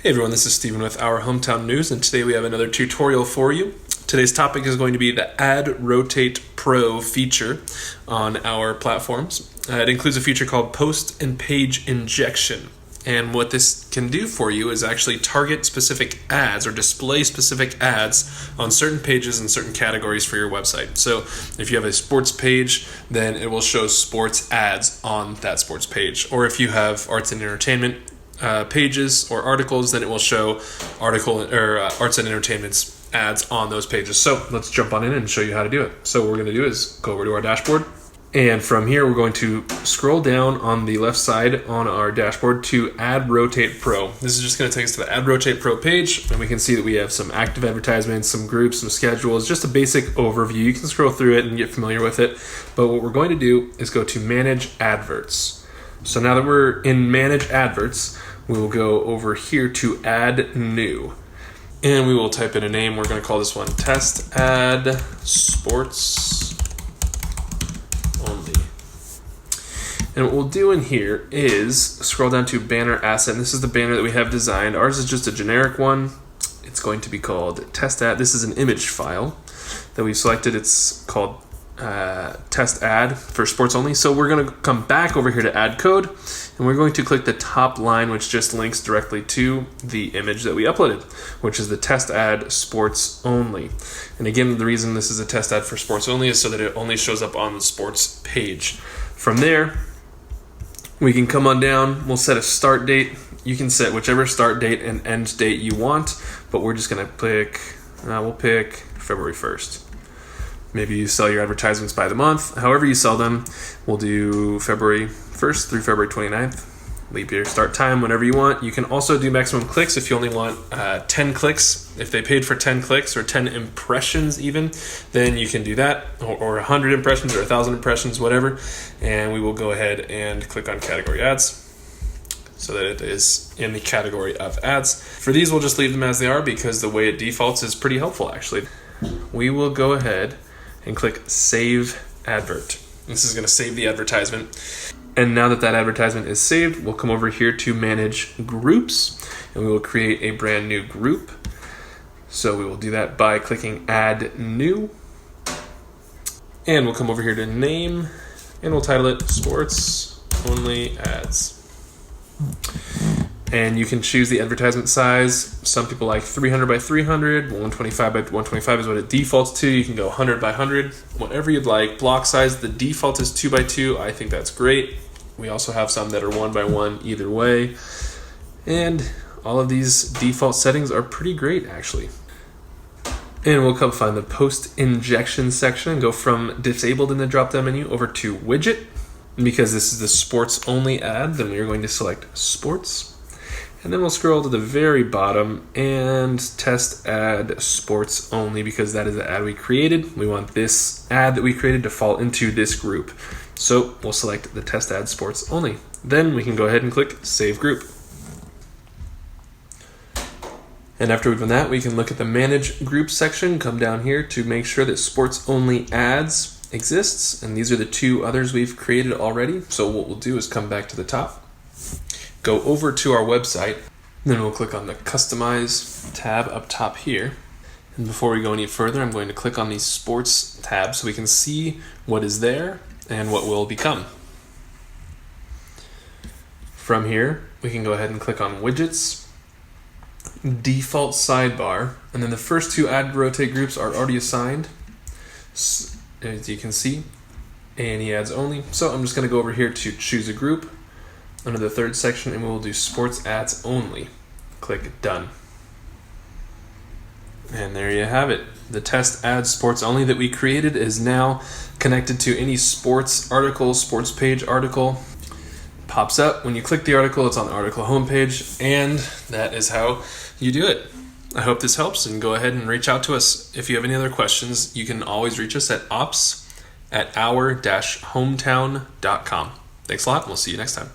Hey everyone, this is Steven with Our Hometown News, and today we have another tutorial for you. Today's topic is going to be the AdRotate Pro feature on our platforms. It includes a feature called Post and Page Injection. And what this can do for you is actually target specific ads or display specific ads on certain pages and certain categories for your website. So if you have a sports page, then it will show sports ads on that sports page. Or if you have arts and entertainment pages or articles, then it will show arts and entertainment's ads on those pages. So let's jump on in and show you how to do it. So what we're going to do is go over to our dashboard, and from here we're going to scroll down on the left side on our dashboard to AdRotate Pro. This is just going to take us to the AdRotate Pro page, and we can see that we have some active advertisements, some groups, some schedules, just a basic overview. You can scroll through it and get familiar with it, but what we're going to do is go to Manage Adverts. So now that we're in Manage Adverts, we will go over here to Add New, and we will type in a name. We're going to call this one Test Ad Sports Only. And what we'll do in here is scroll down to Banner Asset, and this is the banner that we have designed. Ours is just a generic one. It's going to be called Test Ad. This is an image file that we've selected. It's called Test Ad for Sports Only. So we're going to come back over here to Add Code, and we're going to click the top line, which just links directly to the image that we uploaded, which is the Test Ad Sports Only. And again, the reason this is a test ad for Sports Only is so that it only shows up on the sports page. From there, we can come on down. We'll set a start date. You can set whichever start date and end date you want, but we're just going to pick, we'll pick February 1st. Maybe you sell your advertisements by the month. However you sell them, we'll do February 1st through February 29th. Leap year start time, whenever you want. You can also do maximum clicks if you only want 10 clicks. If they paid for 10 clicks or 10 impressions even, then you can do that, or 100 impressions or 1,000 impressions, whatever. And we will go ahead and click on category ads so that it is in the category of ads. For these, we'll just leave them as they are because the way it defaults is pretty helpful, actually. We will go ahead and click Save Advert. This is going to save the advertisement. And now that that advertisement is saved, we'll come over here to Manage Groups, and we will create a brand new group. So we will do that by clicking Add New. And we'll come over here to Name, and we'll title it Sports Only Ads. And you can choose the advertisement size. Some people like 300 by 300, 125 by 125 is what it defaults to. You can go 100 by 100, whatever you'd like. Block size, the default is 2 by 2. I think that's great. We also have some that are 1 by 1 either way. And all of these default settings are pretty great, actually. And we'll come find the post injection section and go from disabled in the drop-down menu over to widget. And because this is the sports only ad, then we are going to select sports. And then we'll scroll to the very bottom and Test Ad Sports Only, because that is the ad we created. We want this ad that we created to fall into this group. So we'll select the Test Ad Sports Only. Then we can go ahead and click Save Group. And after we've done that, we can look at the Manage Group section, come down here to make sure that Sports Only Ads exists. And these are the two others we've created already. So what we'll do is come back to the top, go over to our website, then we'll click on the Customize tab up top here. And before we go any further, I'm going to click on the Sports tab so we can see what is there and what will become. From here, we can go ahead and click on Widgets, Default Sidebar, and then the first two AdRotate groups are already assigned, as you can see, A&E ads only. So I'm just going to go over here to choose a group under the third section, and we will do Sports Ads Only. Click Done. And there you have it. The Test Ad Sports Only that we created is now connected to any sports article, sports page article. Pops up. When you click the article, it's on the article homepage, and that is how you do it. I hope this helps, and go ahead and reach out to us. If you have any other questions, you can always reach us at ops@our-hometown.com. Thanks a lot, and we'll see you next time.